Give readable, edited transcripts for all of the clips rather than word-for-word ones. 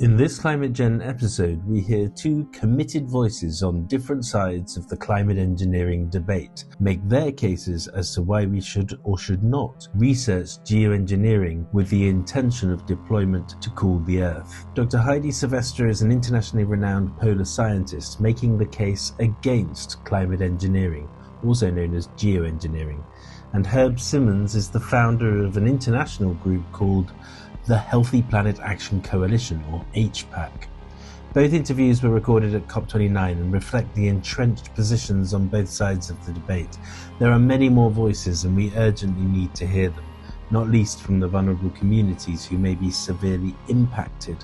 In this Climategenn episode, we hear two committed voices on different sides of the climate engineering debate make their cases as to why we should or should not research geoengineering with the intention of deployment to cool the Earth. Dr. Heidi Sevestre is an internationally renowned polar scientist making the case against climate engineering, also known as geoengineering. And Herb Simmens is the founder of an international group called the Healthy Planet Action Coalition, or HPAC. Both interviews were recorded at COP29 and reflect the entrenched positions on both sides of the debate. There are many more voices and we urgently need to hear them, not least from the vulnerable communities who may be severely impacted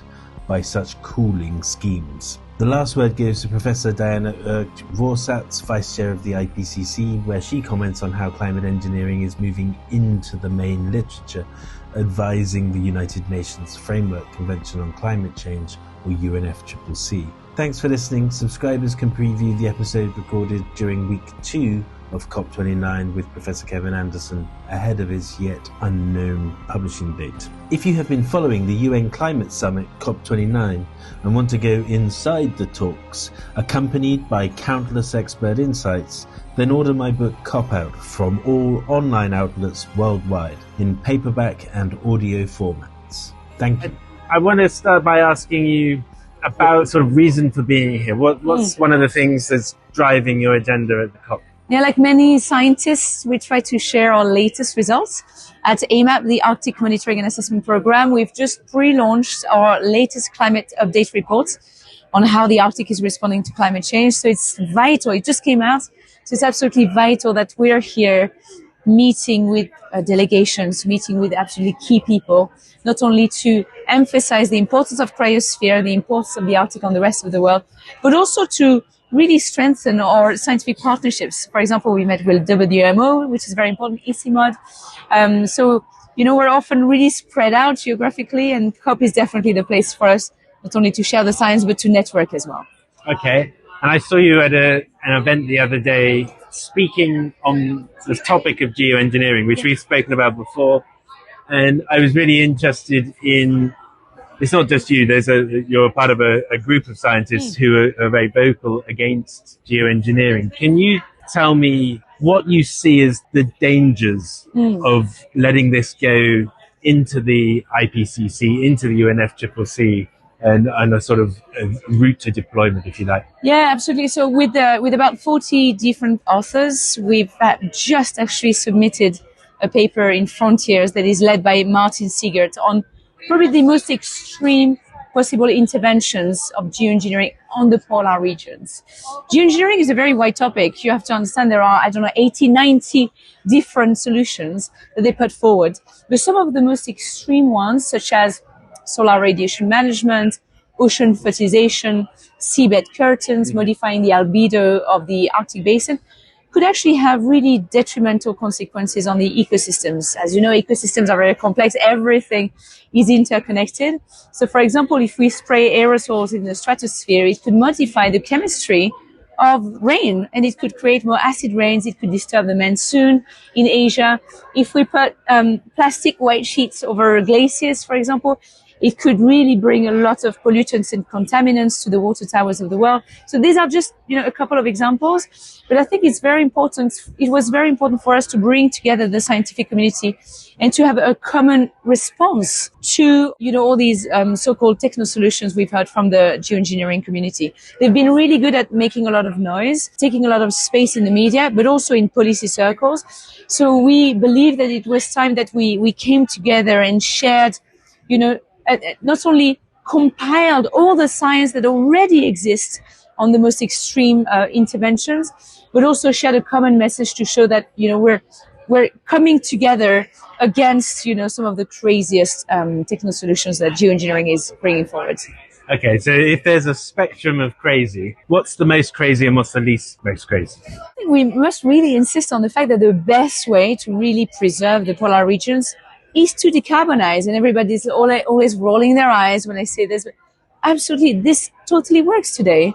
by such cooling schemes. The last word goes to Professor Diana Ürge-Vorsatz, Vice Chair of the IPCC, where she comments on how climate engineering is moving into the main literature, advising the United Nations Framework Convention on Climate Change, or UNFCCC. Thanks for listening. Subscribers can preview the episode recorded during week 2 of COP29 with Professor Kevin Anderson ahead of his yet unknown publishing date. If you have been following the UN Climate Summit COP29 and want to go inside the talks, accompanied by countless expert insights, then order my book Cop Out from all online outlets worldwide in paperback and audio formats. Thank you. I want to start by asking you about sort of reason for being here. What's one of the things that's driving your agenda at the COP? Yeah, like many scientists, we try to share our latest results. At AMAP, the Arctic Monitoring and Assessment Program, we've just pre-launched our latest climate update report on how the Arctic is responding to climate change. So it's vital. It just came out. So it's absolutely vital that we're here meeting with delegations, meeting with absolutely key people, not only to emphasize the importance of cryosphere, the importance of the Arctic on the rest of the world, but also to really strengthen our scientific partnerships. For example, we met with WMO, which is very important, ICIMOD. So, we're often really spread out geographically, and COP is definitely the place for us, not only to share the science, but to network as well. Okay. And I saw you at an event the other day speaking on the topic of geoengineering, which we've spoken about before. And I was really interested in, it's not just you, you're part of a group of scientists who are very vocal against geoengineering. Can you tell me what you see as the dangers of letting this go into the IPCC, into the UNFCCC, and a sort of a route to deployment, if you like? Yeah, absolutely. So with about 40 different authors, we've just actually submitted a paper in Frontiers that is led by Martin Siegert on probably the most extreme possible interventions of geoengineering on the polar regions. Geoengineering is a very wide topic. You have to understand there are, 80, 90 different solutions that they put forward. But some of the most extreme ones, such as solar radiation management, ocean fertilization, seabed curtains, modifying the albedo of the Arctic basin, could actually have really detrimental consequences on the ecosystems. As you know, ecosystems are very complex. Everything is interconnected. So, for example, if we spray aerosols in the stratosphere, it could modify the chemistry of rain, and it could create more acid rains. It could disturb the monsoon in Asia. If we put plastic white sheets over glaciers, for example, it could really bring a lot of pollutants and contaminants to the water towers of the world. So these are just, a couple of examples. But I think it's very important. It was very important for us to bring together the scientific community and to have a common response to, all these so-called techno solutions we've heard from the geoengineering community. They've been really good at making a lot of noise, taking a lot of space in the media, but also in policy circles. So we believe that it was time that we came together and shared, not only compiled all the science that already exists on the most extreme interventions, but also shared a common message to show that, we're coming together against, some of the craziest techno solutions that geoengineering is bringing forward. Okay, so if there's a spectrum of crazy, what's the most crazy and what's the least most crazy? I think we must really insist on the fact that the best way to really preserve the polar regions is to decarbonize, and everybody's always rolling their eyes when I say this, but absolutely, this totally works today.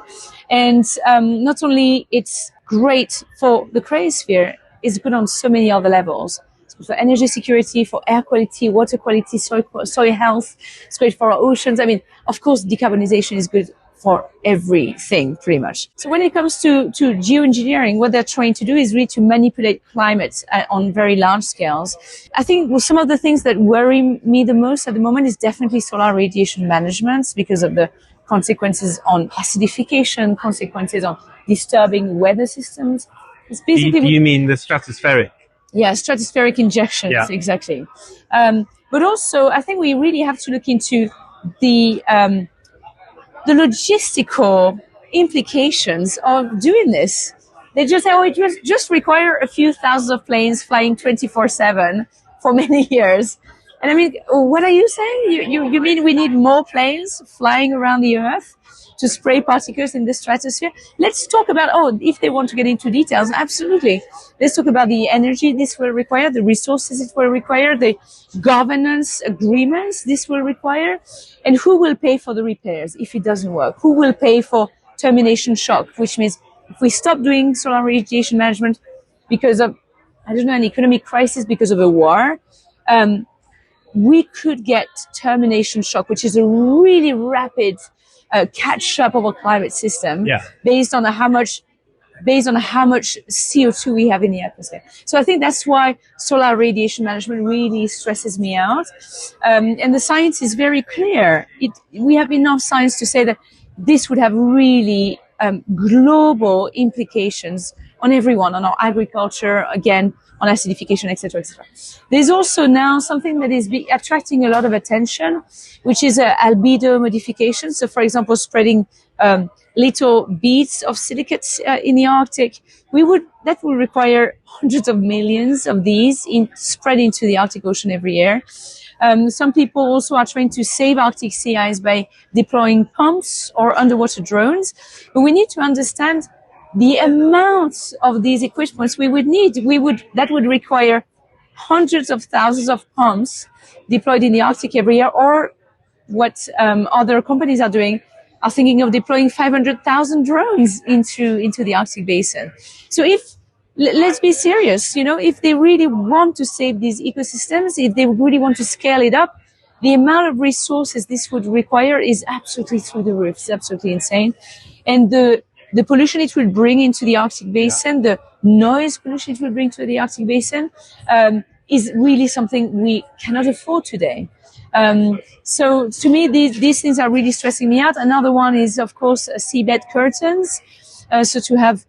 And not only it's great for the cryosphere, it's good on so many other levels. for energy security, for air quality, water quality, soil health. It's great for our oceans. I mean, of course, decarbonization is good for everything, pretty much. So when it comes to geoengineering, what they're trying to do is really to manipulate climate on very large scales. I think some of the things that worry me the most at the moment is definitely solar radiation management, because of the consequences on acidification, consequences on disturbing weather systems. It's basically Do you mean the stratospheric? Yeah, stratospheric injections, yeah. Exactly. But also, I think we really have to look into the logistical implications of doing this. They just say, oh, it just require a few thousands of planes flying 24/7 for many years. And I mean, what are you saying? You mean we need more planes flying around the Earth to spray particles in the stratosphere? Let's talk about, if they want to get into details, absolutely. Let's talk about the energy this will require, the resources it will require, the governance agreements this will require, and who will pay for the repairs if it doesn't work? Who will pay for termination shock, which means if we stop doing solar radiation management because of, an economic crisis, because of a war, we could get termination shock, which is a really rapid catch up of a climate system, based on how much CO2 we have in the atmosphere. So I think that's why solar radiation management really stresses me out. And the science is very clear. We have enough science to say that this would have really global implications on everyone, on our agriculture, again, on acidification, etc., etc. There's also now something that is attracting a lot of attention, which is albedo modification. So, for example, spreading little beads of silicates in the Arctic. That will require hundreds of millions of these spread into the Arctic Ocean every year. Some people also are trying to save Arctic sea ice by deploying pumps or underwater drones. But we need to understand the amount of these equipments we would need. That would require hundreds of thousands of pumps deployed in the Arctic every year, or what other companies are thinking of deploying 500,000 drones into the Arctic basin. So let's be serious, if they really want to save these ecosystems, if they really want to scale it up, the amount of resources this would require is absolutely through the roof. It's absolutely insane. And the pollution it will bring into the Arctic basin, the noise pollution it will bring to the Arctic basin, is really something we cannot afford today. So to me, these things are really stressing me out. Another one is, of course, seabed curtains. So to have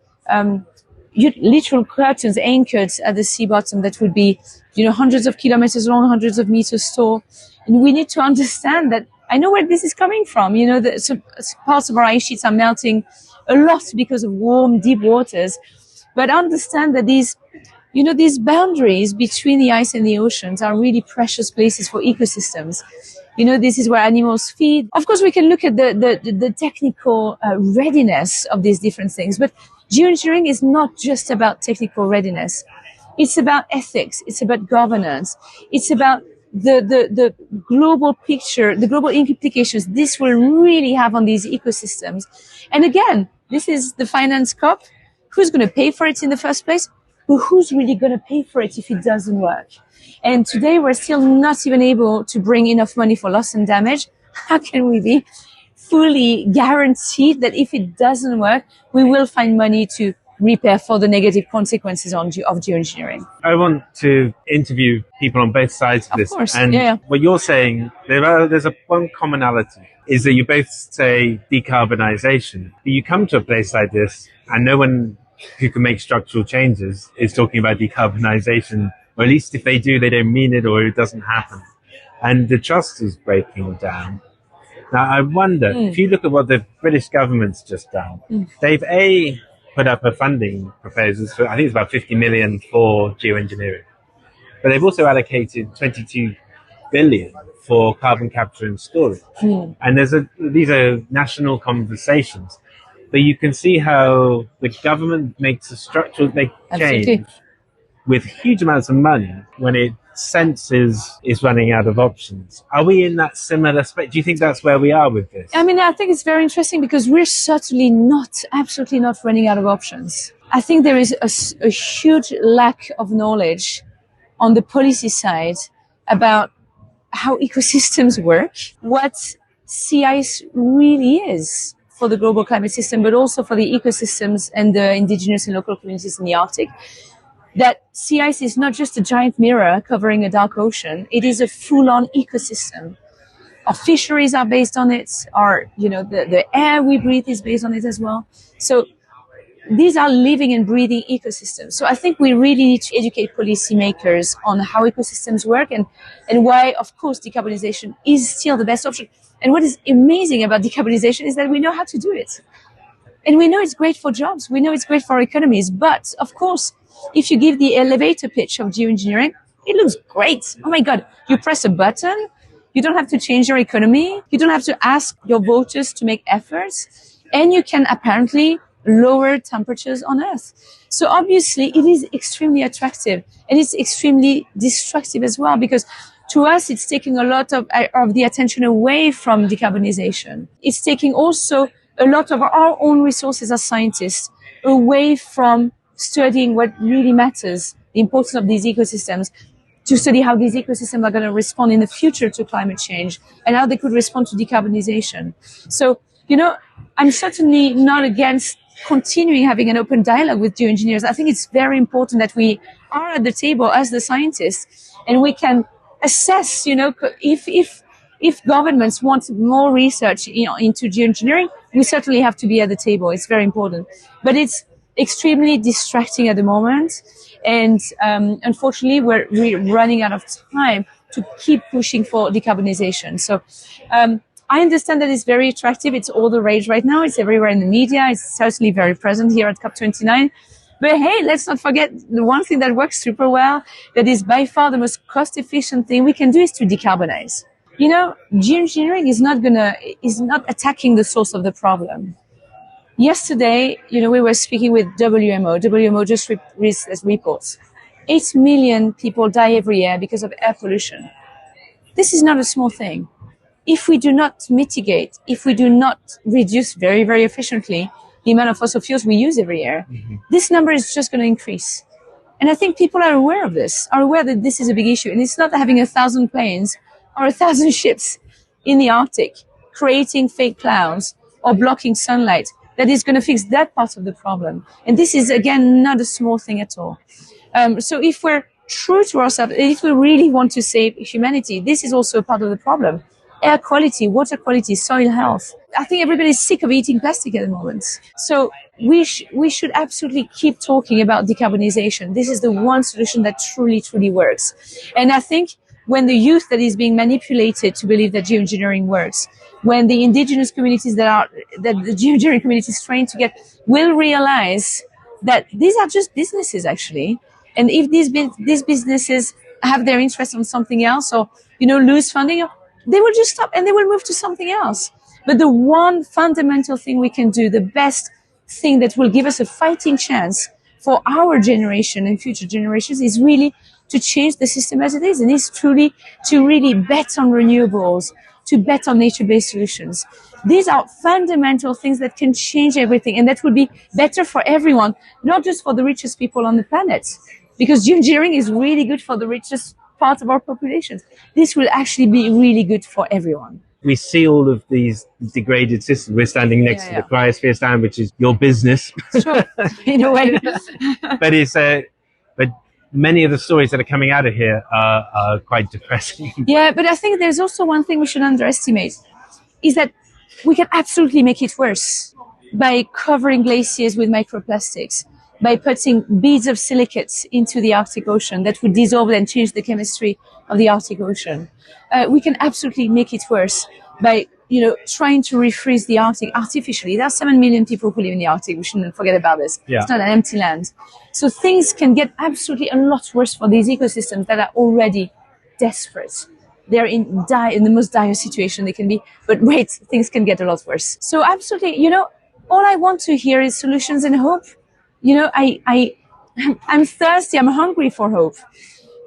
literal curtains anchored at the sea bottom that would be, hundreds of kilometers long, hundreds of meters tall. And we need to understand that. I know where this is coming from. Some parts of our ice sheets are melting a lot because of warm, deep waters. But understand that these boundaries between the ice and the oceans are really precious places for ecosystems. This is where animals feed. Of course, we can look at the technical readiness of these different things. But geoengineering is not just about technical readiness. It's about ethics. It's about governance. It's about the global picture, the global implications this will really have on these ecosystems. And again, this is the finance cop. Who's going to pay for it in the first place? But who's really going to pay for it if it doesn't work? And today we're still not even able to bring enough money for loss and damage. How can we be fully guaranteed that if it doesn't work, we will find money to repair for the negative consequences of geoengineering? I want to interview people on both sides of this. Of course, and what you're saying, there's one commonality, is that you both say decarbonization. You come to a place like this and no one who can make structural changes is talking about decarbonization, or at least if they do, they don't mean it, or it doesn't happen. And the trust is breaking down. Now, I wonder, if you look at what the British government's just done, they've put up a funding proposals for, I think it's about 50 million for geoengineering. But they've also allocated 22 billion for carbon capture and storage. And these are national conversations. But you can see how the government makes a structural change with huge amounts of money when it senses is running out of options. Are we in that similar space? Do you think that's where we are with this? I mean, I think it's very interesting because we're certainly absolutely not running out of options. I think there is a huge lack of knowledge on the policy side about how ecosystems work, what sea ice really is for the global climate system, but also for the ecosystems and the indigenous and local communities in the Arctic. That sea ice is not just a giant mirror covering a dark ocean. It is a full-on ecosystem. Our fisheries are based on it. The air we breathe is based on it as well. So these are living and breathing ecosystems. So I think we really need to educate policymakers on how ecosystems work and why, of course, decarbonization is still the best option. And what is amazing about decarbonization is that we know how to do it. And we know it's great for jobs. We know it's great for economies. But, of course, if you give the elevator pitch of geoengineering, it looks great. Oh, my God. You press a button. You don't have to change your economy. You don't have to ask your voters to make efforts. And you can apparently lower temperatures on Earth. So obviously it is extremely attractive, and it's extremely destructive as well, because to us it's taking a lot of the attention away from decarbonization. It's taking also a lot of our own resources as scientists away from studying what really matters, the importance of these ecosystems, to study how these ecosystems are going to respond in the future to climate change and how they could respond to decarbonization. So, I'm certainly not against continuing having an open dialogue with geoengineers. I think it's very important that we are at the table as the scientists, and we can assess, if governments want more research, into geoengineering, we certainly have to be at the table. It's very important, but it's extremely distracting at the moment. And, unfortunately, we're running out of time to keep pushing for decarbonization. So, I understand that it's very attractive. It's all the rage right now. It's everywhere in the media. It's certainly very present here at COP29. But hey, let's not forget the one thing that works super well, that is by far the most cost-efficient thing we can do, is to decarbonize. Geoengineering is not attacking the source of the problem. Yesterday, we were speaking with WMO. WMO just released reports. 8 million people die every year because of air pollution. This is not a small thing. If we do not mitigate, if we do not reduce very, very efficiently the amount of fossil fuels we use every year, this number is just going to increase. And I think people are aware of this, are aware that this is a big issue. And it's not having 1,000 planes or 1,000 ships in the Arctic creating fake clouds or blocking sunlight that is going to fix that part of the problem. And this is, again, not a small thing at all. So if we're true to ourselves, if we really want to save humanity, this is also a part of the problem. Air quality, water quality, soil health. I think everybody's sick of eating plastic at the moment. So we should absolutely keep talking about decarbonization. This is the one solution that truly, truly works. And I think when the youth that is being manipulated to believe that geoengineering works, when the indigenous communities that the geoengineering community is trying to get will realize that these are just businesses actually. And if these businesses have their interest on something else, or, lose funding, they will just stop and they will move to something else. But the one fundamental thing we can do, the best thing that will give us a fighting chance for our generation and future generations, is really to change the system as it is. And it's truly to really bet on renewables, to bet on nature-based solutions. These are fundamental things that can change everything, and that would be better for everyone, not just for the richest people on the planet. Because geoengineering is really good for the richest part of our populations. This will actually be really good for everyone. We see all of these degraded systems. We're standing next to the cryosphere stand, which is your business. Sure, in a way. But many of the stories that are coming out of here are quite depressing. Yeah, but I think there's also one thing we should underestimate, is that we can absolutely make it worse by covering glaciers with microplastics, by putting beads of silicates into the Arctic Ocean that would dissolve and change the chemistry of the Arctic Ocean. We can absolutely make it worse by, trying to refreeze the Arctic artificially. There are 7 million people who live in the Arctic. We shouldn't forget about this. Yeah. It's not an empty land. So things can get absolutely a lot worse for these ecosystems that are already desperate. They're in the most dire situation they can be. But wait, things can get a lot worse. So absolutely, all I want to hear is solutions and hope. I'm thirsty, I'm hungry for hope.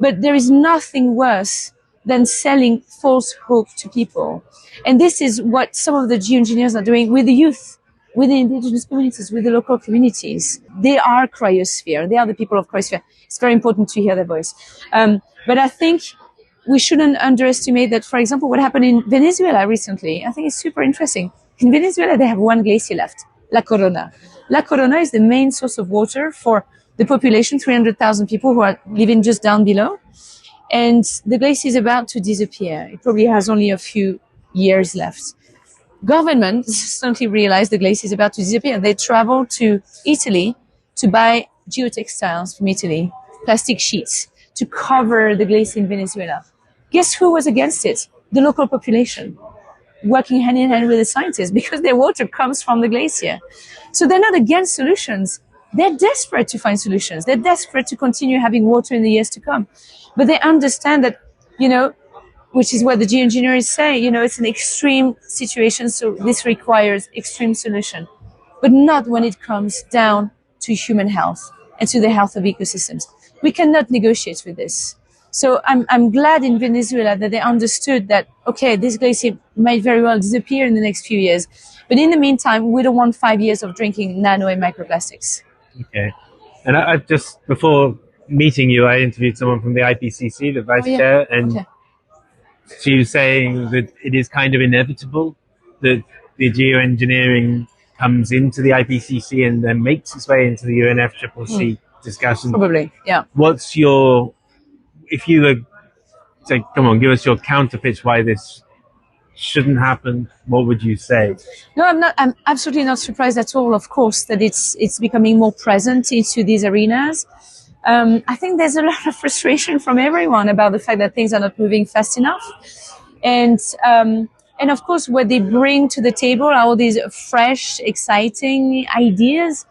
But there is nothing worse than selling false hope to people. And this is what some of the geoengineers are doing with the youth. with the indigenous communities, with the local communities. They are cryosphere. They are the people of cryosphere. It's very important to hear their voice. But I think we shouldn't underestimate that, for example, what happened in Venezuela recently. I think it's super interesting. In Venezuela, they have one glacier left, La Corona. La Corona is the main source of water for the population, 300,000 people who are living just down below. And the glacier is about to disappear. It probably has only a few years left. Government suddenly realized the glacier is about to disappear. They travel to Italy to buy geotextiles from Italy, plastic sheets, to cover the glacier in Venezuela. Guess who was against it? The local population, working hand in hand with the scientists, because their water comes from the glacier. So they're not against solutions. They're desperate to find solutions. They're desperate to continue having water in the years to come. But they understand that, which is what the geoengineers say, it's an extreme situation, so this requires extreme solution. But not when it comes down to human health and to the health of ecosystems. We cannot negotiate with this. So I'm glad in Venezuela that they understood that, okay, this glacier might very well disappear in the next few years. But in the meantime, we don't want 5 years of drinking nano and microplastics. Okay. And I just, before meeting you, I interviewed someone from the IPCC, the vice chair, and she was saying that it is kind of inevitable that the geoengineering comes into the IPCC and then makes its way into the UNFCCC discussion. Probably, yeah. What's your, if you were say, come on, give us your counter pitch why this shouldn't happen, what would you say? No, I'm absolutely not surprised at all, of course, that it's becoming more present into these arenas. I think there's a lot of frustration from everyone about the fact that things are not moving fast enough. And of course, what they bring to the table are all these fresh, exciting ideas.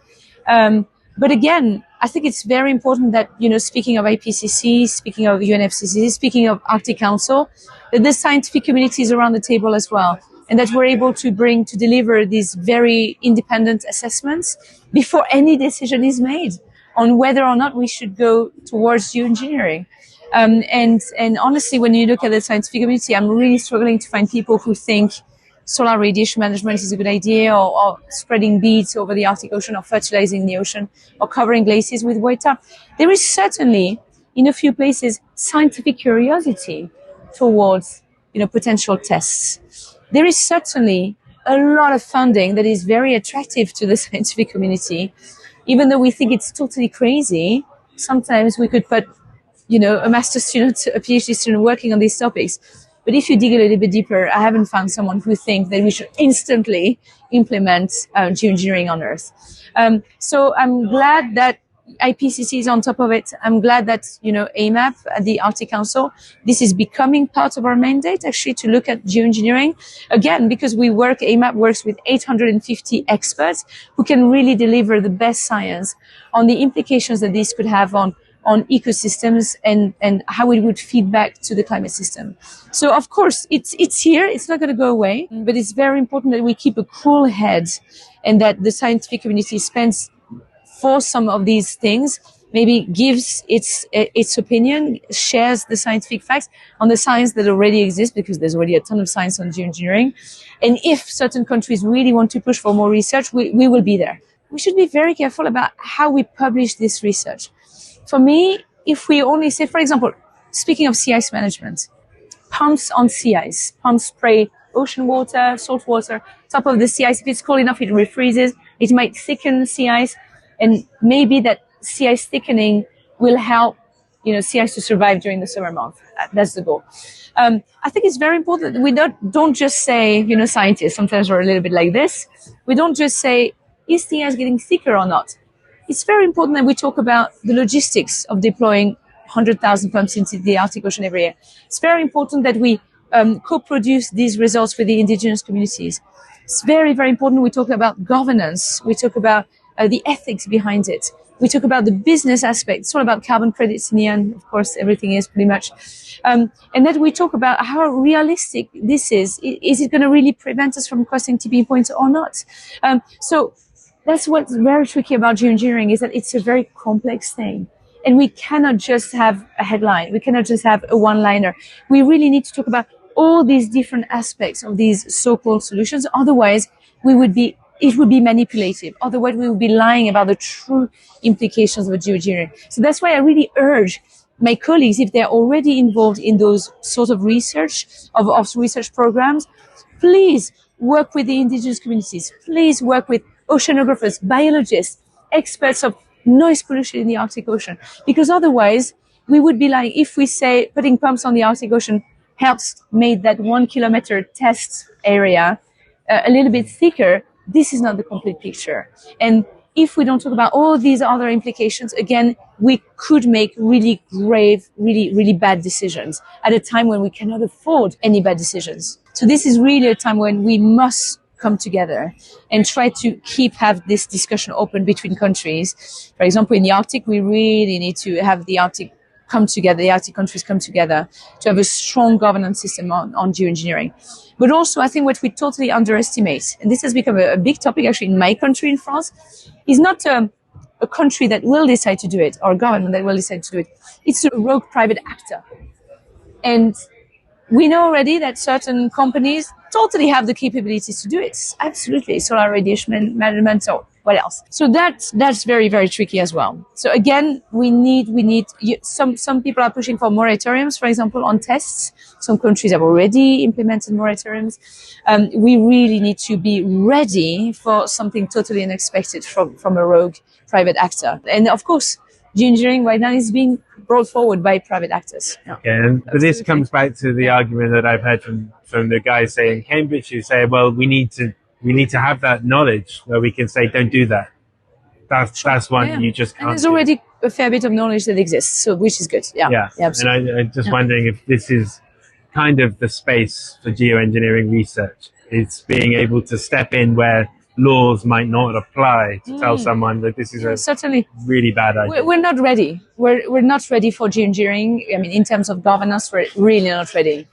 But again, I think it's very important that, speaking of IPCC, speaking of UNFCCC, speaking of Arctic Council, that the scientific community is around the table as well. And that we're able to deliver these very independent assessments before any decision is made on whether or not we should go towards geoengineering. And honestly, when you look at the scientific community, I'm really struggling to find people who think solar radiation management is a good idea, or spreading beads over the Arctic Ocean, or fertilizing the ocean, or covering glaciers with white tar. There is certainly, in a few places, scientific curiosity towards, potential tests. There is certainly a lot of funding that is very attractive to the scientific community. Even though we think it's totally crazy, sometimes we could put, a master's student, a PhD student working on these topics. But if you dig a little bit deeper, I haven't found someone who thinks that we should instantly implement geoengineering on Earth. So I'm glad that IPCC is on top of it. I'm glad that, AMAP at the Arctic Council, this is becoming part of our mandate, actually, to look at geoengineering. Again, because AMAP works with 850 experts who can really deliver the best science on the implications that this could have on ecosystems and how it would feed back to the climate system. So, of course, it's here. It's not going to go away, but it's very important that we keep a cool head and that the scientific community spends for some of these things, maybe gives its opinion, shares the scientific facts on the science that already exists, because there's already a ton of science on geoengineering. And if certain countries really want to push for more research, we will be there. We should be very careful about how we publish this research. For me, if we only say, for example, speaking of sea ice management, pumps on sea ice, pumps spray ocean water, salt water, top of the sea ice. If it's cold enough, it refreezes. It might thicken sea ice. And maybe that sea ice thickening will help, sea ice to survive during the summer month. That's the goal. I think it's very important that we don't just say, scientists, sometimes we're a little bit like this. We don't just say, is sea ice getting thicker or not? It's very important that we talk about the logistics of deploying 100,000 pumps into the Arctic Ocean every year. It's very important that we co-produce these results with the indigenous communities. It's very, very important we talk about governance. We talk about the ethics behind it. We talk about the business aspect. It's all about carbon credits in the end. Of course, everything is pretty much. And then we talk about how realistic this is. Is it going to really prevent us from crossing tipping points or not? So that's what's very tricky about geoengineering, is that it's a very complex thing. And we cannot just have a headline. We cannot just have a one-liner. We really need to talk about all these different aspects of these so-called solutions. Otherwise, we would be it would be manipulative. Otherwise, we would be lying about the true implications of geoengineering. So that's why I really urge my colleagues, if they're already involved in those sort of research, of research programs, please work with the indigenous communities. Please work with oceanographers, biologists, experts of noise pollution in the Arctic Ocean. Because otherwise, we would be lying. If we say putting pumps on the Arctic Ocean helps make that 1 kilometer test area a little bit thicker, this is not the complete picture. And if we don't talk about all these other implications, again, we could make really grave, really bad decisions at a time when we cannot afford any bad decisions. So this is really a time when we must come together and try to have this discussion open between countries. For example, in the Arctic, we really need to have the Arctic come together, the Arctic countries come together to have a strong governance system on geoengineering. But also, I think what we totally underestimate, and this has become a big topic actually in my country, in France, is not a country that will decide to do it, or a government that will decide to do it. It's a rogue private actor. And we know already that certain companies totally have the capabilities to do it. Absolutely. Solar radiation management, or what else? So that's very, very tricky as well. So again, we need some people are pushing for moratoriums, for example, on tests. Some countries have already implemented moratoriums. We really need to be ready for something totally unexpected from a rogue private actor. And of course, geoengineering right now is being brought forward by private actors. Yeah, but this comes back to the argument that I've heard from the guys saying Cambridge, who say, well, we need to have that knowledge where we can say, don't do that. That's one you just can't. And there's already a fair bit of knowledge that exists, so which is good. Yeah, absolutely. And I'm just wondering if this is kind of the space for geoengineering research. It's being able to step in where laws might not apply to tell someone that this is a certainly really bad idea. We're not ready. We're not ready for geoengineering. I mean, in terms of governance, we're really not ready.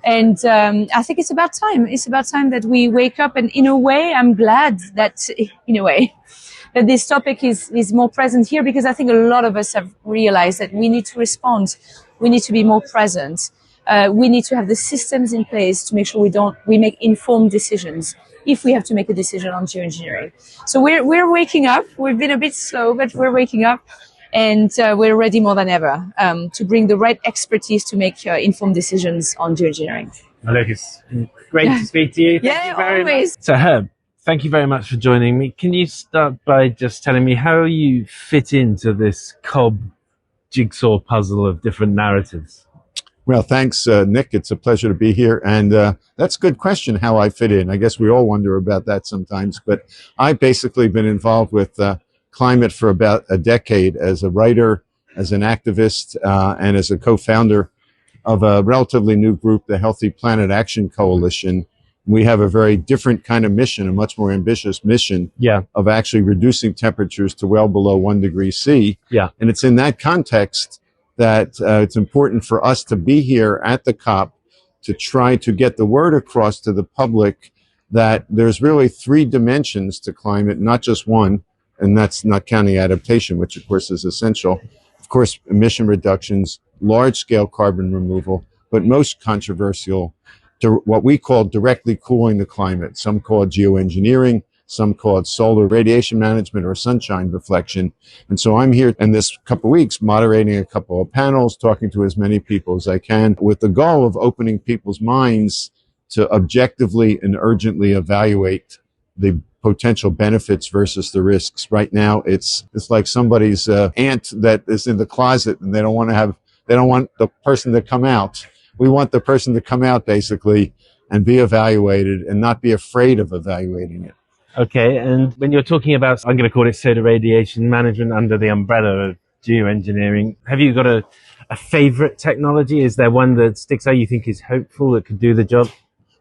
And I think it's about time. It's about time that we wake up. And in a way, I'm glad that, that this topic is more present here, because I think a lot of us have realized that we need to respond. We need to be more present. We need to have the systems in place to make sure we make informed decisions if we have to make a decision on geoengineering. So we're waking up. We've been a bit slow, but we're waking up, and we're ready more than ever to bring the right expertise to make informed decisions on geoengineering. Well, look, it's great to speak to you. Thank you very always. much. So Herb, thank you very much for joining me. Can you start by just telling me how you fit into this COB jigsaw puzzle of different narratives? Well, thanks, Nick. It's a pleasure to be here. And that's a good question, how I fit in. I guess we all wonder about that sometimes. But I've basically been involved with climate for about a decade as a writer, as an activist, and as a co-founder of a relatively new group, the Healthy Planet Action Coalition. We have a very different kind of mission, a much more ambitious mission of actually reducing temperatures to well below 1 degree C. Yeah. And it's in that context that it's important for us to be here at the COP to try to get the word across to the public that there's really 3 dimensions to climate, not just one, and that's not counting adaptation, which of course is essential. Of course, emission reductions, large-scale carbon removal, but most controversial, what we call directly cooling the climate. Some call it geoengineering, some call it solar radiation management or sunshine reflection. And so I'm here in this couple of weeks moderating a couple of panels, talking to as many people as I can, with the goal of opening people's minds to objectively and urgently evaluate the potential benefits versus the risks. Right now, it's like somebody's aunt that is in the closet and they don't want the person to come out. We want the person to come out basically and be evaluated and not be afraid of evaluating it. Okay, and when you're talking about, I'm going to call it solar radiation management under the umbrella of geoengineering, have you got a favorite technology? Is there one that sticks out you think is hopeful that could do the job?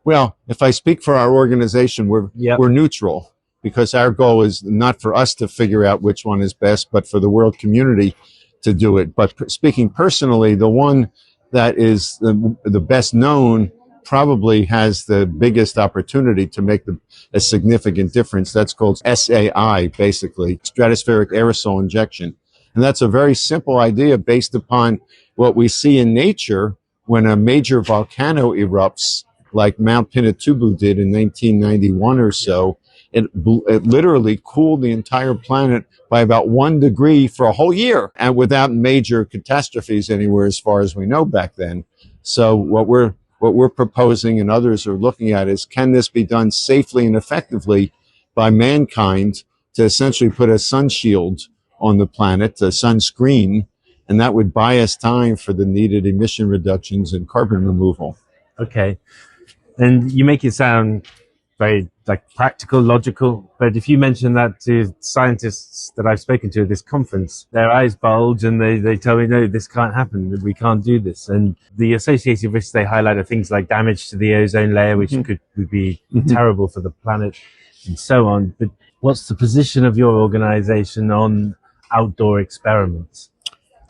Well, if I speak for our organization, we're neutral, because our goal is not for us to figure out which one is best, but for the world community to do it. But speaking personally, the one that is the best known probably has the biggest opportunity to make a significant difference. That's called SAI, basically, stratospheric aerosol injection. And that's a very simple idea based upon what we see in nature when a major volcano erupts, like Mount Pinatubo did in 1991 or so. it literally cooled the entire planet by about 1 degree for a whole year, and without major catastrophes anywhere as far as we know back then. So what we're proposing and others are looking at is, can this be done safely and effectively by mankind to essentially put a sun shield on the planet, a sunscreen, and that would buy us time for the needed emission reductions and carbon removal. Okay. And you make it sound very like practical, logical, but if you mention that to scientists that I've spoken to at this conference, their eyes bulge and they tell me, no, this can't happen, we can't do this. And the associated risks they highlight are things like damage to the ozone layer, which would be terrible for the planet, and so on. But what's the position of your organization on outdoor experiments?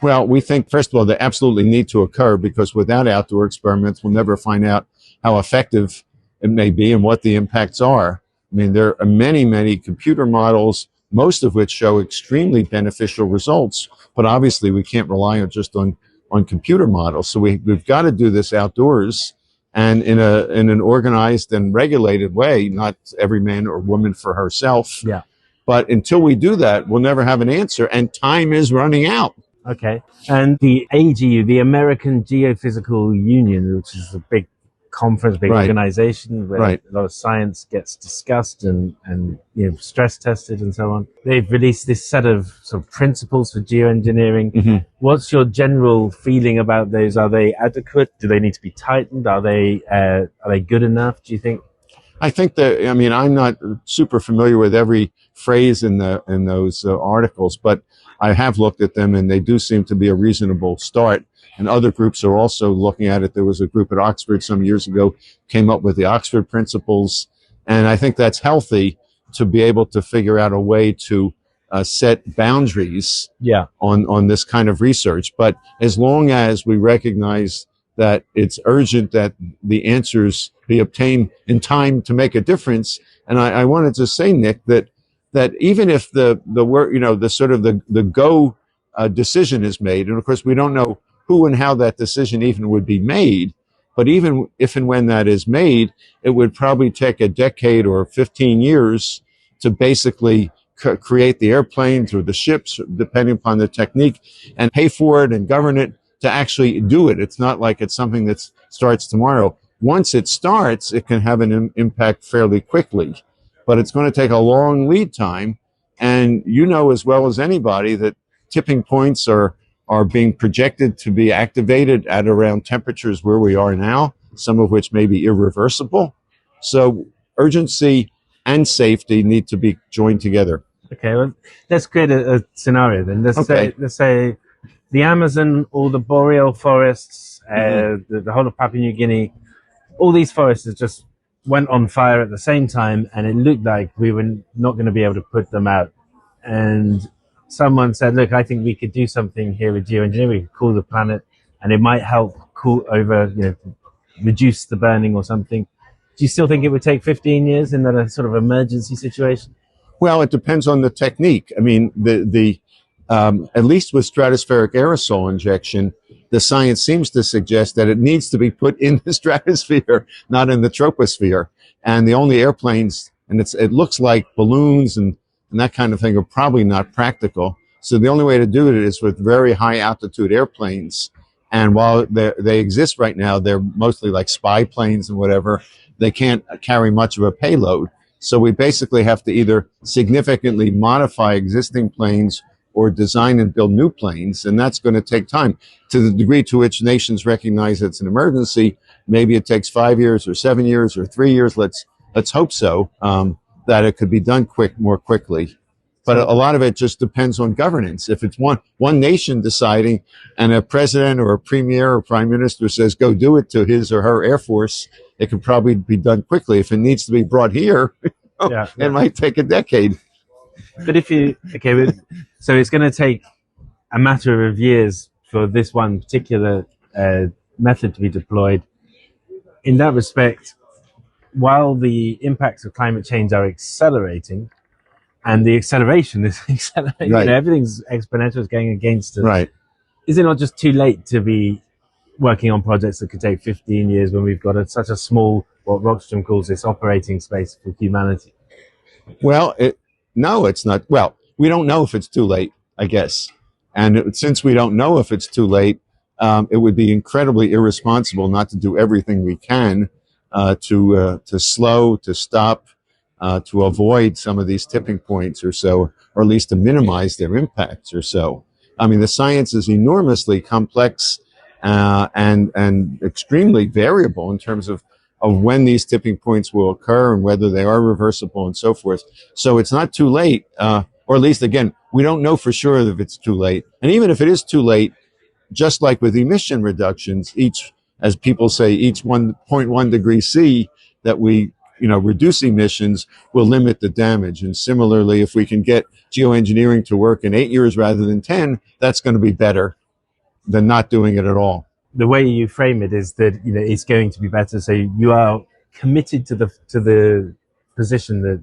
Well, we think, first of all, they absolutely need to occur, because without outdoor experiments, we'll never find out how effective it may be and what the impacts are. I mean, there are many, many computer models, most of which show extremely beneficial results, but obviously we can't rely on just on computer models. So we've got to do this outdoors and in an organized and regulated way, not every man or woman for herself. Yeah. But until we do that, we'll never have an answer, and time is running out. Okay. And the AGU, the American Geophysical Union, which is a big conference, big organization where a lot of science gets discussed and stress tested and so on. They've released this set of sort of principles for geoengineering. What's your general feeling about those? Are they adequate? Do they need to be tightened? Are they good enough, do you think? I think that, I mean, I'm not super familiar with every phrase in those articles, but I have looked at them and they do seem to be a reasonable start. And other groups are also looking at it. There was a group at Oxford some years ago, came up with the Oxford principles. And I think that's healthy to be able to figure out a way to set boundaries on this kind of research. But as long as we recognize that it's urgent that the answers be obtained in time to make a difference. And I wanted to say, Nick, that even if the work, the sort of the go decision is made, and of course we don't know who and how that decision even would be made, but even if and when that is made, it would probably take a decade or 15 years to basically create the airplanes or the ships, depending upon the technique, and pay for it and govern it to actually do it. It's not like it's something that starts tomorrow. Once it starts, it can have an impact fairly quickly, but it's going to take a long lead time. And you know as well as anybody that tipping points are being projected to be activated at around temperatures where we are now, some of which may be irreversible. So urgency and safety need to be joined together. Okay, well, let's create a scenario then. Let's say the Amazon, all the boreal forests, the whole of Papua New Guinea, all these forests just went on fire at the same time, and it looked like we were not going to be able to put them out. And someone said, look, I think we could do something here with geoengineering. We could cool the planet, and it might help reduce the burning or something. Do you still think it would take 15 years in that sort of emergency situation? Well, it depends on the technique. I mean, at least with stratospheric aerosol injection, the science seems to suggest that it needs to be put in the stratosphere, not in the troposphere. And the only airplanes, and it looks like balloons and that kind of thing, are probably not practical. So the only way to do it is with very high altitude airplanes. And while they exist right now, they're mostly like spy planes and whatever. They can't carry much of a payload. So we basically have to either significantly modify existing planes or design and build new planes, and that's going to take time. To the degree to which nations recognize it's an emergency, maybe it takes 5 years or 7 years or 3 years. Let's hope so, that it could be done more quickly. But a lot of it just depends on governance. If it's one nation deciding, and a president or a premier or prime minister says, go do it to his or her air force, it could probably be done quickly. If it needs to be brought here, it might take a decade. But so it's going to take a matter of years for this one particular method to be deployed. In that respect, while the impacts of climate change are accelerating, and the acceleration is accelerating, everything's exponential, it's going against us. Right. Is it not just too late to be working on projects that could take 15 years when we've got such a small, what Rockstrom calls this operating space for humanity? Well, no, it's not. Well, we don't know if it's too late, I guess. And since we don't know if it's too late, it would be incredibly irresponsible not to do everything we can to slow, to stop, to avoid some of these tipping points or so, or at least to minimize their impacts or so. I mean, the science is enormously complex and extremely variable in terms of when these tipping points will occur and whether they are reversible and so forth. So it's not too late, or at least, again, we don't know for sure if it's too late. And even if it is too late, just like with emission reductions, as people say, each 1.1 degree C that we reduce emissions will limit the damage. And similarly, if we can get geoengineering to work in 8 years rather than 10, that's going to be better than not doing it at all. The way you frame it is that it's going to be better. So you are committed to the position that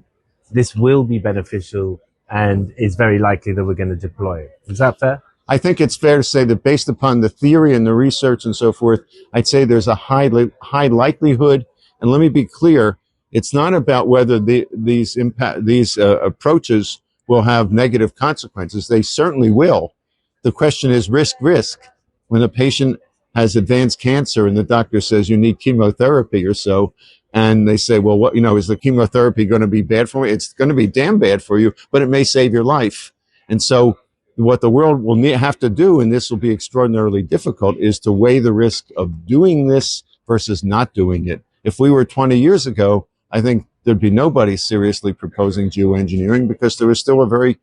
this will be beneficial and it's very likely that we're going to deploy it. Is that fair? I think it's fair to say that based upon the theory and the research and so forth, I'd say there's a high likelihood. And let me be clear, it's not about whether these approaches will have negative consequences. They certainly will. The question is risk. When a patient has advanced cancer and the doctor says you need chemotherapy or so, and they say, well, what, is the chemotherapy going to be bad for me? It's going to be damn bad for you, but it may save your life. And so what the world will have to do, and this will be extraordinarily difficult, is to weigh the risk of doing this versus not doing it. If we were 20 years ago, I think there'd be nobody seriously proposing geoengineering because there was still a very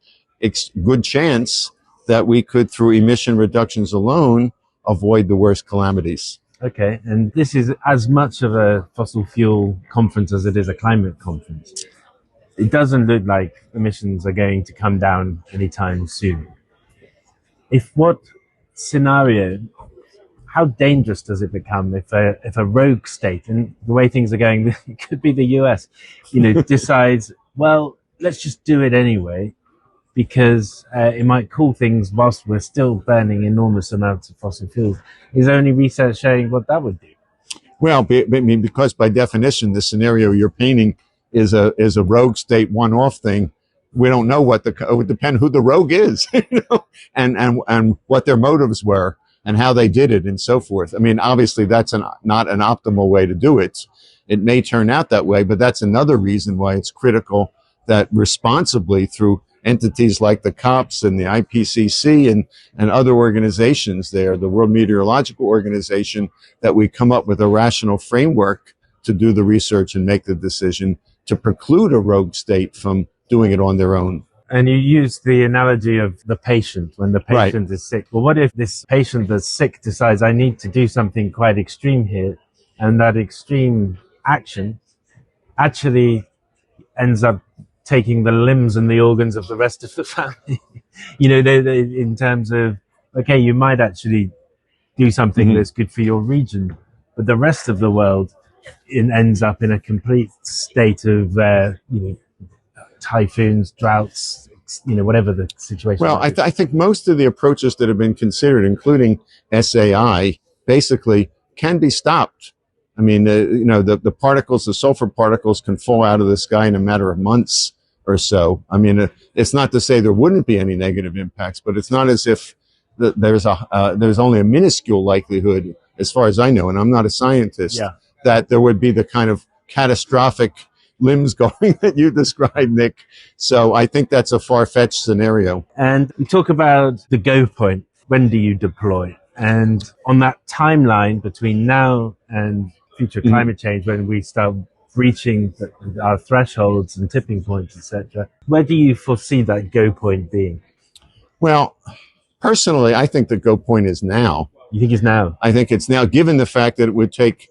good chance that we could, through emission reductions alone, avoid the worst calamities. Okay, and this is as much of a fossil fuel conference as it is a climate conference. It doesn't look like emissions are going to come down anytime soon. What scenario, how dangerous does it become if a rogue state, and the way things are going, it could be the US, decides, well, let's just do it anyway, because it might cool things whilst we're still burning enormous amounts of fossil fuels. Is there any research showing what that would do? Well, because by definition, the scenario you're painting is a rogue state one-off thing. We don't know it would depend who the rogue is, and what their motives were and how they did it and so forth. I mean, obviously that's not an optimal way to do it. It may turn out that way, but that's another reason why it's critical that responsibly, through entities like the COPs and the IPCC and other organizations there, the World Meteorological Organization, that we come up with a rational framework to do the research and make the decision to preclude a rogue state from doing it on their own. And you use the analogy of the patient when the patient is sick. Well, what if this patient that's sick decides I need to do something quite extreme here, and that extreme action actually ends up taking the limbs and the organs of the rest of the family? In terms of, okay, you might actually do something that's good for your region, but the rest of the world ends up in a complete state of, typhoons, droughts, whatever the situation. Well, I think most of the approaches that have been considered, including SAI, basically can be stopped. I mean, the particles, the sulfur particles, can fall out of the sky in a matter of months or so. I mean, it's not to say there wouldn't be any negative impacts, but it's not as if there's only a minuscule likelihood, as far as I know, and I'm not a scientist, that there would be the kind of catastrophic limbs going that you described, Nick. So I think that's a far-fetched scenario. And we talk about the go point. When do you deploy? And on that timeline between now and future climate change, when we start reaching our thresholds and tipping points, etc., where do you foresee that go point being? Well, personally, I think the go point is now. You think it's now? I think it's now, given the fact that it would take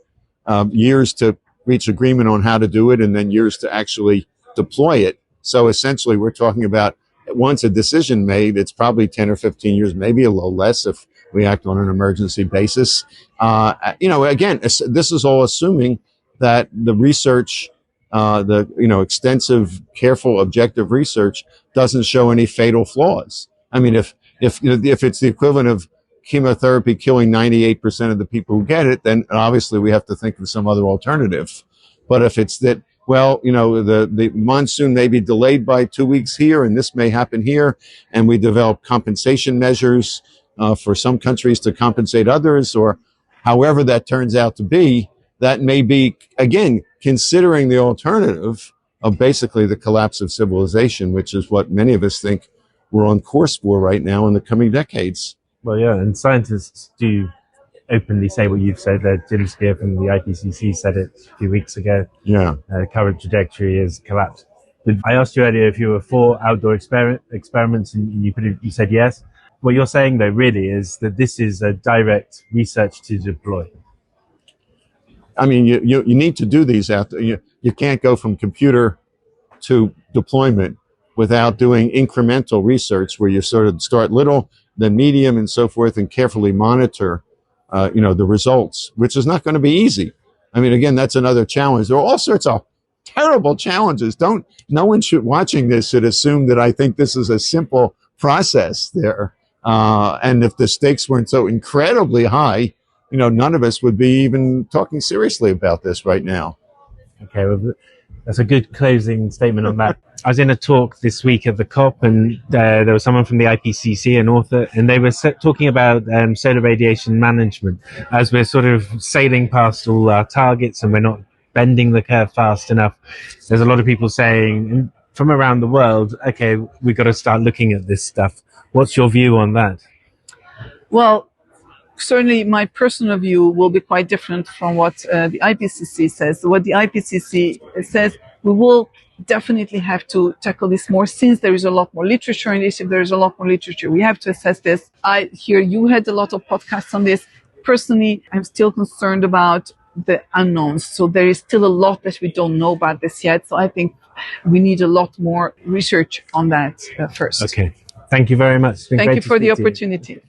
years to reach agreement on how to do it and then years to actually deploy it. So essentially, we're talking about, once a decision made, it's probably 10 or 15 years, maybe a little less if we act on an emergency basis. Again, this is all assuming that the research, extensive, careful, objective research doesn't show any fatal flaws. I mean, if it's the equivalent of chemotherapy killing 98% of the people who get it, then obviously we have to think of some other alternative. But if it's that well, the monsoon may be delayed by 2 weeks here, and this may happen here. And we develop compensation measures for some countries to compensate others, or however that turns out to be. That may be, again, considering the alternative of basically the collapse of civilization, which is what many of us think we're on course for right now in the coming decades. Well, yeah, and scientists do openly say what you've said. Jim Spear from the IPCC said it a few weeks ago. Yeah. Current trajectory is collapse. I asked you earlier if you were for outdoor experiments, and you said yes. What you're saying, though, really is that this is a direct research to deploy. I mean, you need to do these after you can't go from computer to deployment without doing incremental research where you sort of start little, then medium and so forth, and carefully monitor, the results, which is not going to be easy. I mean, again, that's another challenge. There are all sorts of terrible challenges. No one watching this should assume that I think this is a simple process there. And if the stakes weren't so incredibly high, none of us would be even talking seriously about this right now. Okay, well, that's a good closing statement on that. I was in a talk this week at the COP, and there was someone from the IPCC, an author, and they were talking about solar radiation management as we're sort of sailing past all our targets and we're not bending the curve fast enough. There's a lot of people saying from around the world, okay, we've got to start looking at this stuff. What's your view on that? Well, certainly my personal view will be quite different from what the IPCC says. What the IPCC says, we will definitely have to tackle this more, since there is a lot more literature on this. If there is a lot more literature, we have to assess this. I hear you had a lot of podcasts on this. Personally, I'm still concerned about the unknowns. So there is still a lot that we don't know about this yet. So I think we need a lot more research on that first. Okay. Thank you very much. Thank you for the opportunity.